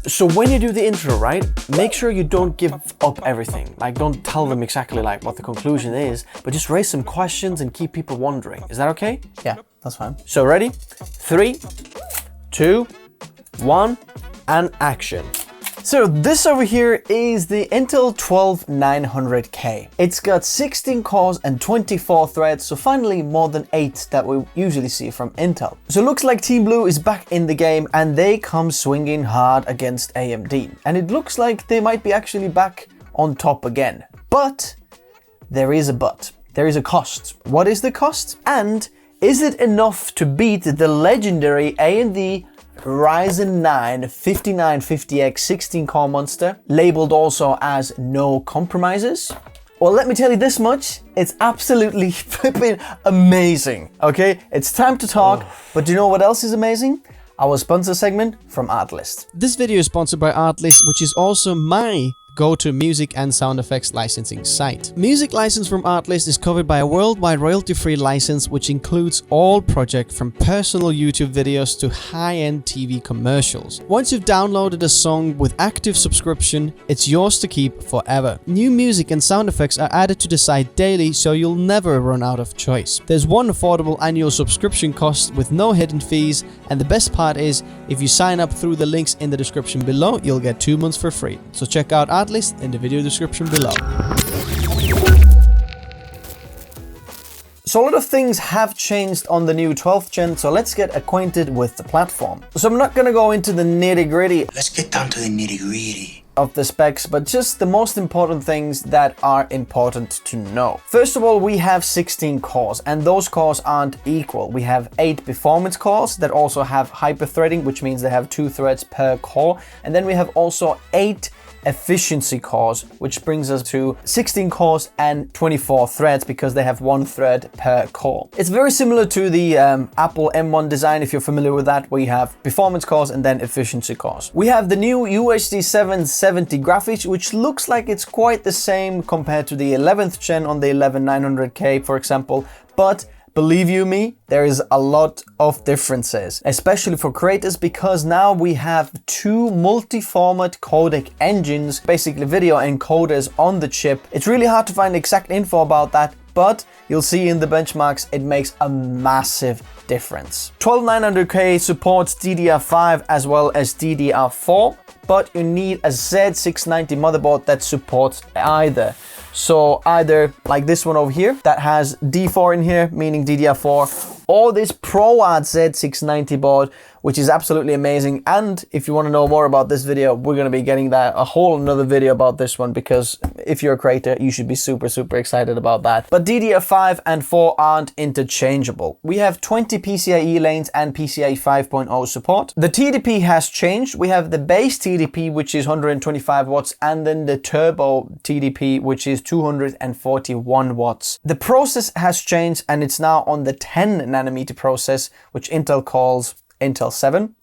So when you do the intro, right, make sure you don't give up everything. Like, don't tell them exactly like what the conclusion is, but just raise some questions and keep people wondering. Is that okay? Yeah, that's fine. So ready? 3, 2, 1, and action. So this over here is the Intel 12900K. It's got 16 cores and 24 threads, so finally more than 8 that we usually see from Intel. So it looks like Team Blue is back in the game and they come swinging hard against AMD. And it looks like they might be actually back on top again. But there is a but. There is a cost. What is the cost? And is it enough to beat the legendary AMD Ryzen 9 5950X 16-core monster, labeled also as no compromises? Well, let me tell you this much, it's absolutely flipping amazing, okay? It's time to talk, but do you know what else is amazing? Our sponsor segment from Artlist. This video is sponsored by Artlist, which is also my go-to music and sound effects licensing site. Music license from Artlist is covered by a worldwide royalty-free license, which includes all projects from personal YouTube videos to high-end TV commercials. Once you've downloaded a song with active subscription, it's yours to keep forever. New music and sound effects are added to the site daily, so you'll never run out of choice. There's one affordable annual subscription cost with no hidden fees, and the best part is, if you sign up through the links in the description below, you'll get 2 months for free. So check out Artlist in the video description below. So a lot of things have changed on the new 12th gen, so let's get acquainted with the platform. So I'm not gonna go into the nitty-gritty. Let's get down to the nitty-gritty Of the specs, but just the most important things that are important to know. First of all, we have 16 cores, and those cores aren't equal. We have 8 performance cores that also have hyper-threading, which means they have 2 threads per core, and then we have also 8 efficiency cores, which brings us to 16 cores and 24 threads because they have 1 thread per core. It's very similar to the Apple M1 design, if you're familiar with that, where you have performance cores and then efficiency cores. We have the new UHD 770 graphics, which looks like it's quite the same compared to the 11th gen on the 11900K, for example, but believe you me, there is a lot of differences, especially for creators, because now we have 2 multi-format codec engines, basically video encoders on the chip. It's really hard to find exact info about that, but you'll see in the benchmarks it makes a massive difference. 12900K supports DDR5 as well as DDR4, but you need a Z690 motherboard that supports either. So either like this one over here that has D4 in here, meaning DDR4, or this ProArt Z690 board, which is absolutely amazing. And if you want to know more about this video, we're going to be getting that a whole another video about this one, because if you're a creator, you should be super excited about that. But DDR5 and 4 aren't interchangeable. We have 20 PCIe lanes and PCIe 5.0 support. The TDP has changed. We have the base TDP, which is 125 watts, and then the turbo TDP, which is 241 watts. The process has changed, and it's now on the 10 nanometer process, which Intel calls Intel 7.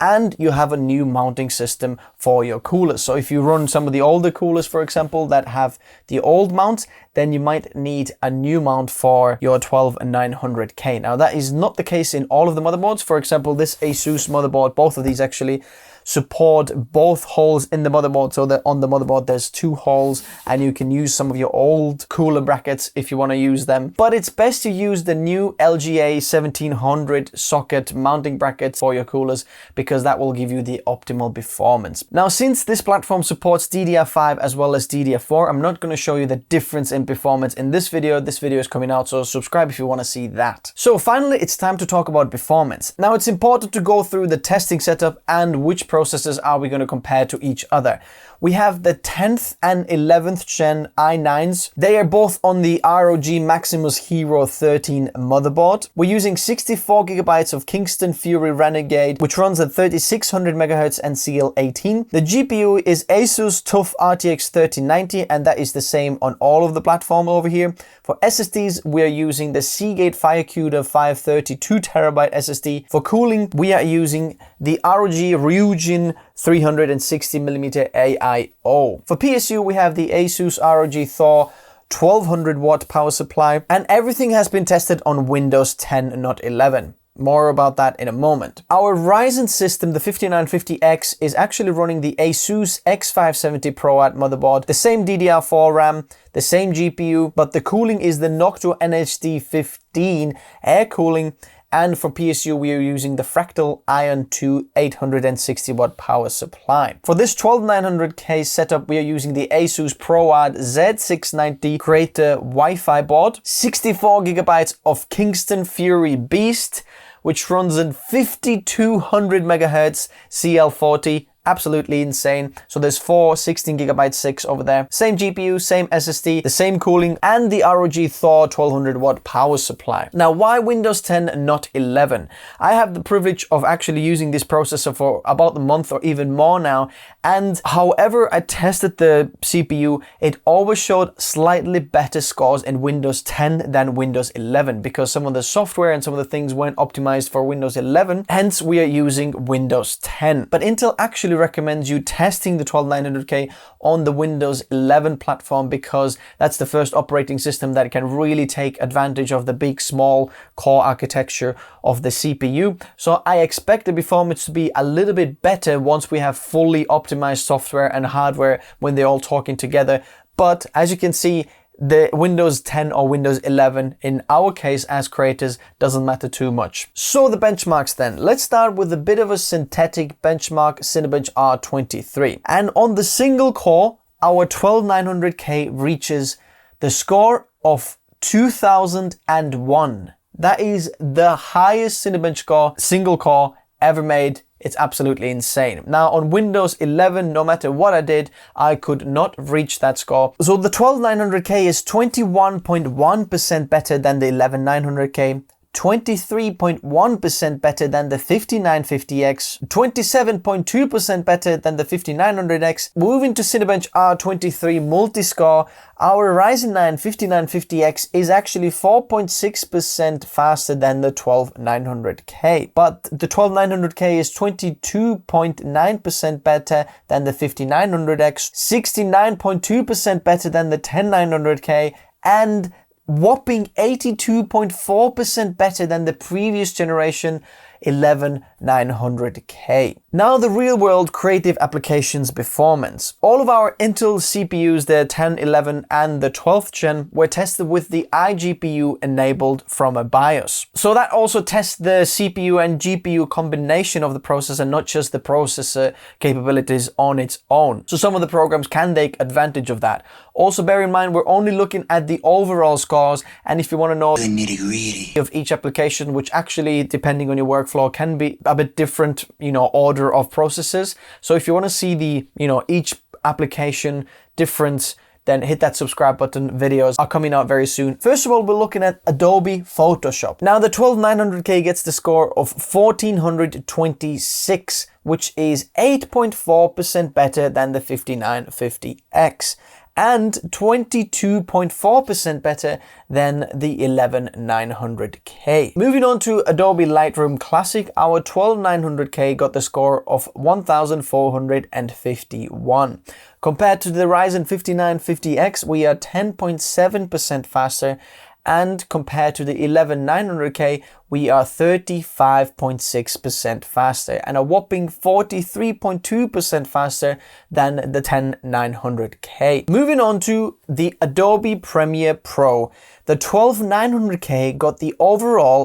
And you have a new mounting system for your coolers. So if you run some of the older coolers, for example, that have the old mounts, then you might need a new mount for your 12900K. Now that is not the case in all of the motherboards. For example, this Asus motherboard, both of these actually support both holes in the motherboard, so that on the motherboard there's 2 holes and you can use some of your old cooler brackets if you want to use them. But it's best to use the new LGA 1700 socket mounting brackets for your coolers, because that will give you the optimal performance. Now, since this platform supports DDR5 as well as DDR4, I'm not going to show you the difference in performance in this video. This video is coming out, so subscribe if you want to see that. So finally, it's time to talk about performance. Now, it's important to go through the testing setup and which processors are we going to compare to each other. We have the 10th and 11th gen i9s. They are both on the ROG Maximus Hero 13 motherboard. We're using 64 gigabytes of Kingston Fury Renegade, which runs at 3600 MHz and CL18. The GPU is Asus TUF RTX 3090, and that is the same on all of the platform over here. For SSDs, we are using the Seagate Firecuda 530 2TB SSD. For cooling, we are using the ROG Ryujin 360mm AIO. For PSU, we have the Asus ROG Thor 1200 watt power supply, and everything has been tested on Windows 10, not 11. More about that in a moment. Our Ryzen system, the 5950X, is actually running the Asus X570 ProAd motherboard, the same DDR4 RAM, the same GPU, but the cooling is the Noctua NHD15 air cooling, and for PSU we are using the Fractal Ion 2 860 watt power supply. For this 12900K setup we are using the Asus ProAd Z690 Creator Wi-Fi board, 64 gigabytes of Kingston Fury Beast, which runs in 5200 megahertz CL40. Absolutely insane. So there's 4 16GB 6 over there. Same GPU, same SSD, the same cooling, and the ROG Thor 1200 watt power supply. Now, why Windows 10 and not 11? I have the privilege of actually using this processor for about a month or even more now, and however I tested the CPU, it always showed slightly better scores in Windows 10 than Windows 11 because some of the software and some of the things weren't optimized for Windows 11, hence we are using Windows 10. But Intel actually recommends you testing the 12900K on the Windows 11 platform because that's the first operating system that can really take advantage of the big small core architecture of the CPU. So I expect the performance to be a little bit better once we have fully optimized software and hardware when they're all talking together. But as you can see, the Windows 10 or Windows 11 in our case as creators doesn't matter too much. So the benchmarks then. Let's start with a bit of a synthetic benchmark, Cinebench R23. And on the single core, our 12900K reaches the score of 2001. That is the highest Cinebench score, single core ever made. It's absolutely insane. Now on Windows 11, no matter what I did, I could not reach that score. So the 12900K is 21.1% better than the 11900K, 23.1% better than the 5950X, 27.2% better than the 5900X. Moving to Cinebench R23 multi-score, our Ryzen 9 5950X is actually 4.6% faster than the 12900K. But the 12900K is 22.9% better than the 5900X, 69.2% better than the 10900K, and whopping 82.4% better than the previous generation 11900K. Now the real world creative applications performance. All of our Intel CPUs, the 10, 11 and the 12th gen, were tested with the iGPU enabled from a BIOS. So that also tests the CPU and GPU combination of the processor, not just the processor capabilities on its own. So some of the programs can take advantage of that. Also bear in mind we're only looking at the overall scores, and if you want to know The nitty-gritty of each application, which actually depending on your workflow can be a bit different, order of processes. So if you want to see the, each application difference, then hit that subscribe button. Videos are coming out very soon. First of all, we're looking at Adobe Photoshop. Now the 12900K gets the score of 1426, which is 8.4% better than the 5950X. And 22.4% better than the 11900K. Moving on to Adobe Lightroom Classic, our 12900K got the score of 1451. Compared to the Ryzen 5950X, we are 10.7% faster, and compared to the 11900K, we are 35.6% faster and a whopping 43.2% faster than the 10900K. Moving on to the Adobe Premiere Pro, the 12900K got the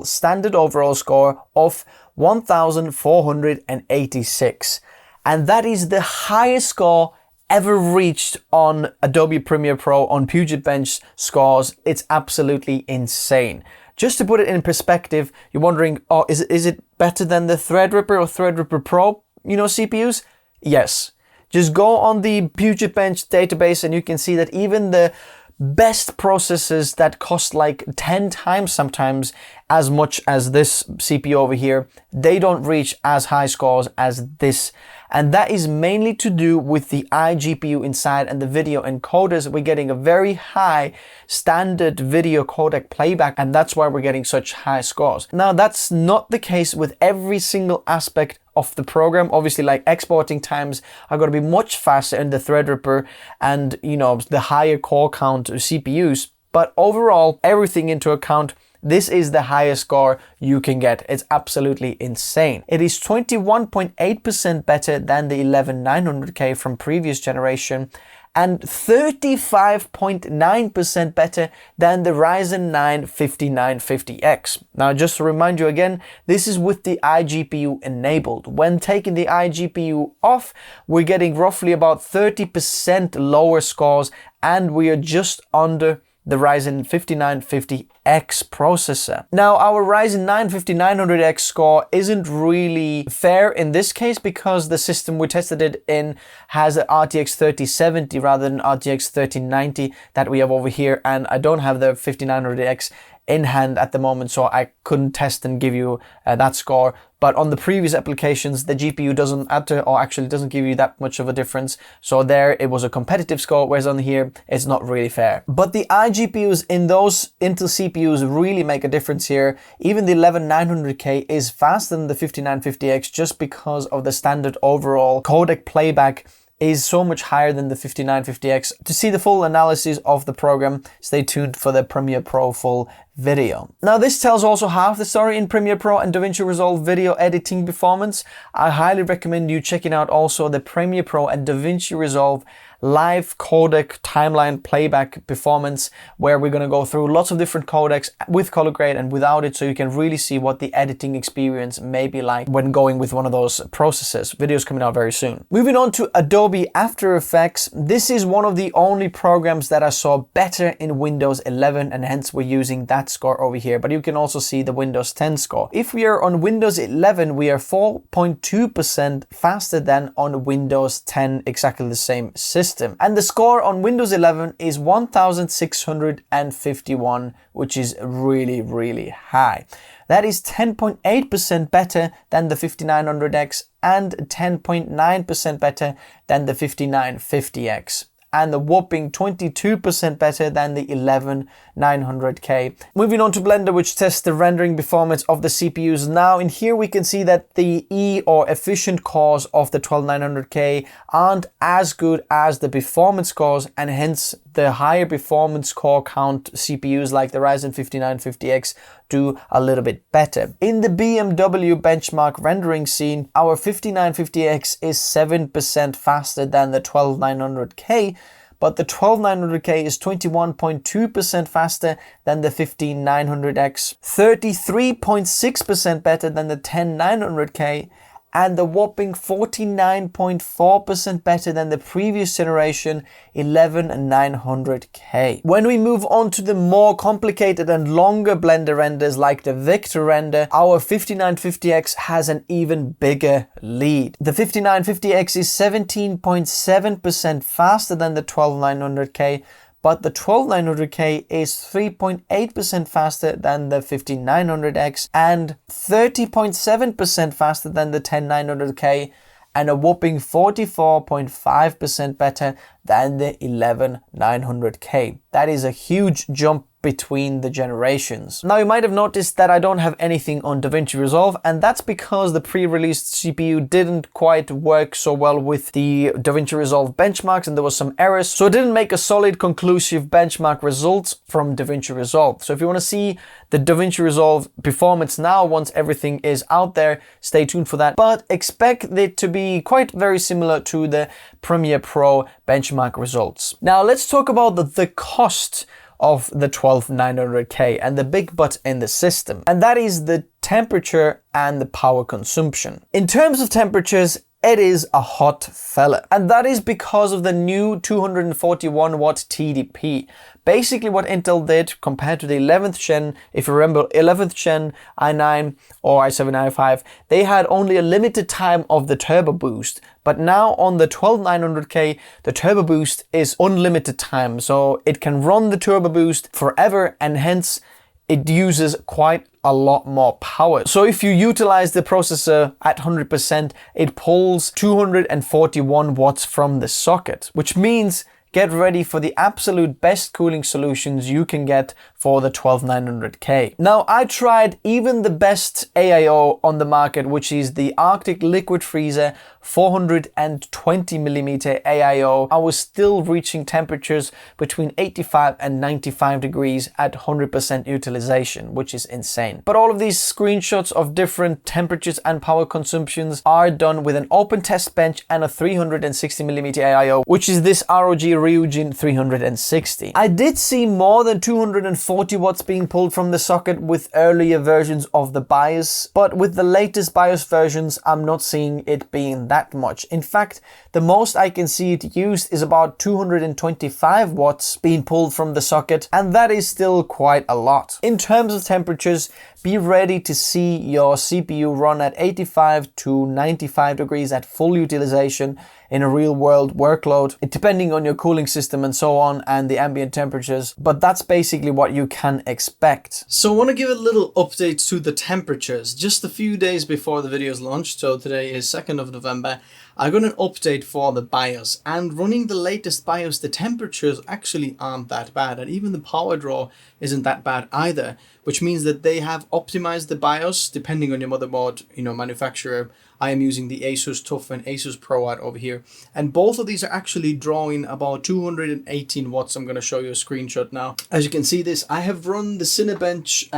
standard overall score of 1486, and that is the highest score ever reached on Adobe Premiere Pro on Puget Bench scores. It's absolutely insane. Just to put it in perspective, you're wondering, oh, is it better than the Threadripper or Threadripper Pro, CPUs? Yes. Just go on the Puget Bench database and you can see that even the best processors that cost like 10 times sometimes as much as this CPU over here, they don't reach as high scores as this. And that is mainly to do with the iGPU inside and the video encoders. We're getting a very high standard video codec playback, and that's why we're getting such high scores. Now, that's not the case with every single aspect of the program. Obviously, like exporting times are going to be much faster in the Threadripper and, the higher core count CPUs. But overall, everything into account, This is the highest score you can get. It's absolutely insane. It is 21.8% better than the 11900K from previous generation and 35.9% better than the Ryzen 9 5950X. Now, just to remind you again, this is with the iGPU enabled. When taking the iGPU off, we're getting roughly about 30% lower scores, and we are just under the Ryzen 5950X processor. Now, our Ryzen 9 5900X score isn't really fair in this case because the system we tested it in has an RTX 3070 rather than RTX 3090 that we have over here, and I don't have the 5900X in hand at the moment, so I couldn't test and give you that score. But on the previous applications, the GPU doesn't add to, or actually doesn't give you that much of a difference. So there it was a competitive score, whereas on here, it's not really fair. But the iGPUs in those Intel CPUs really make a difference here. Even the 11900K is faster than the 5950X just because of the standard overall codec playback is so much higher than the 5950X. To see the full analysis of the program, stay tuned for the Premiere Pro full video. Now, this tells also half the story in Premiere Pro and Davinci Resolve video editing performance. I highly recommend you checking out also the Premiere Pro and Davinci Resolve live codec timeline playback performance, where we're going to go through lots of different codecs with color grade and without it, so you can really see what the editing experience may be like when going with one of those processors. Videos coming out very soon. Moving on to Adobe After Effects. This is one of the only programs that I saw better in Windows 11, and hence we're using that score over here, but you can also see the Windows 10 score. If we are on Windows 11, we are 4.2% faster than on Windows 10, exactly the same system. And the score on Windows 11 is 1651, which is really, really high. That is 10.8% better than the 5900X and 10.9% better than the 5950X. And the whopping 22% better than the 11900K. Moving on to Blender, which tests the rendering performance of the CPUs. Now, in here we can see that the E or efficient cores of the 12900K aren't as good as the performance cores, and hence the higher performance core count CPUs like the Ryzen 5950X do a little bit better. In the BMW benchmark rendering scene, our 5950X is 7% faster than the 12900K, but the 12900K is 21.2% faster than the 15900X, 33.6% better than the 10900K, and the whopping 49.4% better than the previous generation 11900K. When we move on to the more complicated and longer Blender renders like the vector render, our 5950X has an even bigger lead. The 5950X is 17.7% faster than the 12900K, but the 12900K is 3.8% faster than the 5900X and 30.7% faster than the 10900K, and a whopping 44.5% better than the 11900K. That is a huge jump between the generations. Now, you might have noticed that I don't have anything on Davinci Resolve, and that's because the pre-released CPU didn't quite work so well with the Davinci Resolve benchmarks, and there was some errors, so it didn't make a solid conclusive benchmark results from Davinci Resolve. So if you want to see the Davinci Resolve performance now, once everything is out there, stay tuned for that, but expect it to be quite very similar to the Premiere Pro benchmark results. Now, let's talk about the cost of the 12900K and the big but in the system, and that is the temperature and the power consumption. In terms of temperatures, it is a hot fella, and that is because of the new 241 watt TDP. Basically what Intel did compared to the 11th gen, if you remember 11th gen i9 or i7, i5, they had only a limited time of the turbo boost. But now on the 12900K, the turbo boost is unlimited time. So it can run the turbo boost forever, and hence it uses quite a lot more power. So if you utilize the processor at 100%, it pulls 241 watts from the socket, which means get ready for the absolute best cooling solutions you can get for the 12900K. Now, I tried even the best AIO on the market, which is the Arctic Liquid Freezer 420mm AIO, I was still reaching temperatures between 85 and 95 degrees at 100% utilization, which is insane. But all of these screenshots of different temperatures and power consumptions are done with an open test bench and a 360mm AIO, which is this ROG Ryujin 360. I did see more than 240 watts being pulled from the socket with earlier versions of the BIOS, but with the latest BIOS versions, I'm not seeing it being that much. In fact, the most I can see it used is about 225 watts being pulled from the socket, and that is still quite a lot. In terms of temperatures, be ready to see your CPU run at 85 to 95 degrees at full utilization in a real world workload, depending on your cooling system and so on and the ambient temperatures, but that's basically what you can expect. So I want to give a little update to the temperatures. Just a few days before the video is launched, so today is 2nd of November, I got an update for the BIOS, and running the latest BIOS, the temperatures actually aren't that bad, and even the power draw isn't that bad either, which means that they have optimized the BIOS depending on your motherboard, manufacturer. I am using the Asus TUF and Asus ProArt over here, and both of these are actually drawing about 218 watts. I'm going to show you a screenshot now. As you can see this, I have run the Cinebench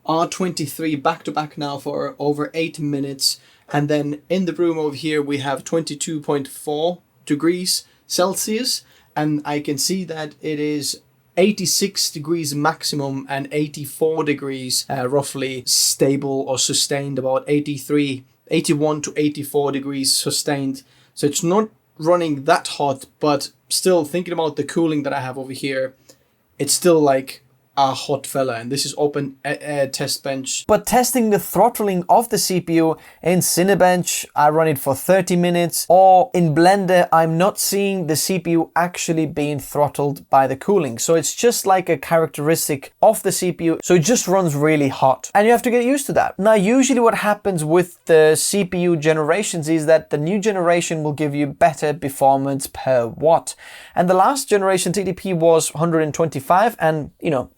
R23 back to back now for over 8 minutes. And then in the room over here, we have 22.4 degrees Celsius. And I can see that it is 86 degrees maximum and 84 degrees roughly stable or sustained, about 81 to 84 degrees sustained. So it's not running that hot, but still thinking about the cooling that I have over here, it's still like a hot fella, and this is open test bench. But testing the throttling of the CPU in Cinebench, I run it for 30 minutes, or in Blender, I'm not seeing the CPU actually being throttled by the cooling. So it's just like a characteristic of the CPU, so it just runs really hot. And you have to get used to that. Now, usually what happens with the CPU generations is that the new generation will give you better performance per watt. And the last generation TDP was 125, and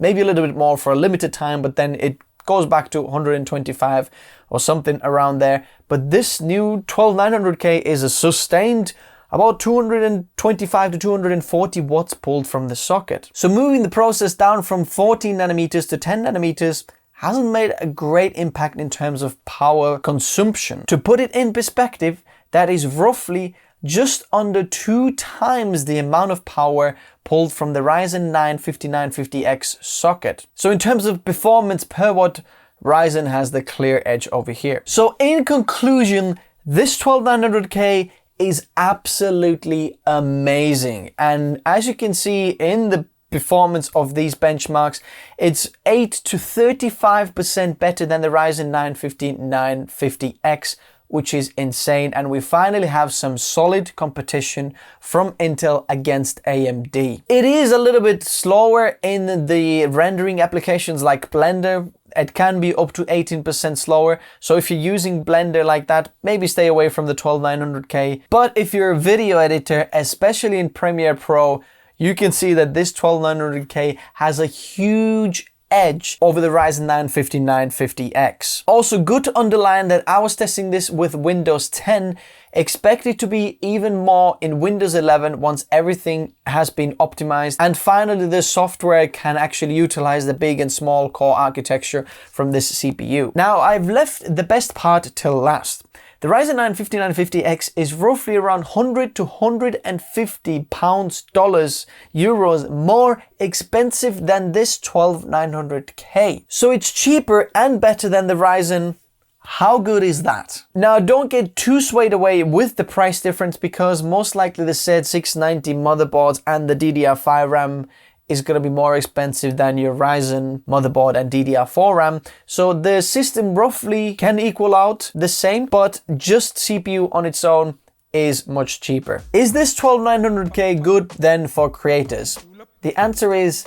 maybe a little bit more for a limited time, but then it goes back to 125 or something around there. But this new 12900K is a sustained about 225 to 240 watts pulled from the socket. So moving the process down from 14 nanometers to 10 nanometers hasn't made a great impact in terms of power consumption. To put it in perspective, that is roughly just under 2 times the amount of power pulled from the Ryzen 9 5950X socket. So in terms of performance per watt, Ryzen has the clear edge over here. So in conclusion, this 12900K is absolutely amazing. And as you can see in the performance of these benchmarks, it's 8 to 35% better than the Ryzen 9 5950X, which is insane. And we finally have some solid competition from Intel against AMD. It is a little bit slower in the rendering applications like Blender. It can be up to 18% slower. So if you're using Blender like that, maybe stay away from the 12900K. But if you're a video editor, especially in Premiere Pro, you can see that this 12900K has a huge edge over the Ryzen 9 5950X. Also good to underline that I was testing this with Windows 10, expect it to be even more in Windows 11 once everything has been optimized, and finally the software can actually utilize the big and small core architecture from this CPU. Now I've left the best part till last. The Ryzen 9 5950X is roughly around 100 to 150 pounds, euros more expensive than this 12900K. So it's cheaper and better than the Ryzen. How good is that? Now don't get too swayed away with the price difference, because most likely the Z690 motherboards and the DDR5 RAM is going to be more expensive than your Ryzen motherboard and DDR4 RAM. So the system roughly can equal out the same, but just CPU on its own is much cheaper. Is this 12900K good then for creators? The answer is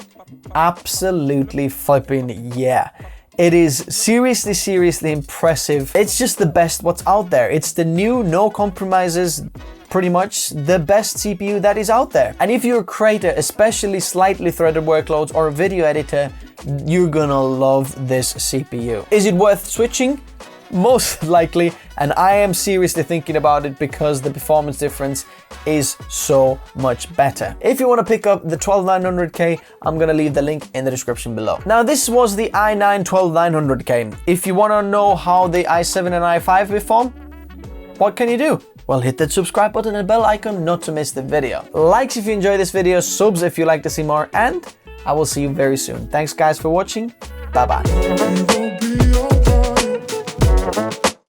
absolutely flipping yeah. It is seriously impressive. It's just the best what's out there. It's the new, no compromises, pretty much the best CPU that is out there. And if you're a creator, especially slightly threaded workloads or a video editor, you're gonna love this CPU. Is it worth switching? most likely, and I am seriously thinking about it because the performance difference is so much better. If you want to pick up the 12900K, I'm gonna leave the link in the description below. Now this was the i9 12900K. If you want to know how the i7 and i5 perform, what can you do? Well, hit that subscribe button and bell icon not to miss the video. Likes if you enjoy this video, subs if you like to see more, and I will see you very soon. Thanks guys for watching. Bye bye.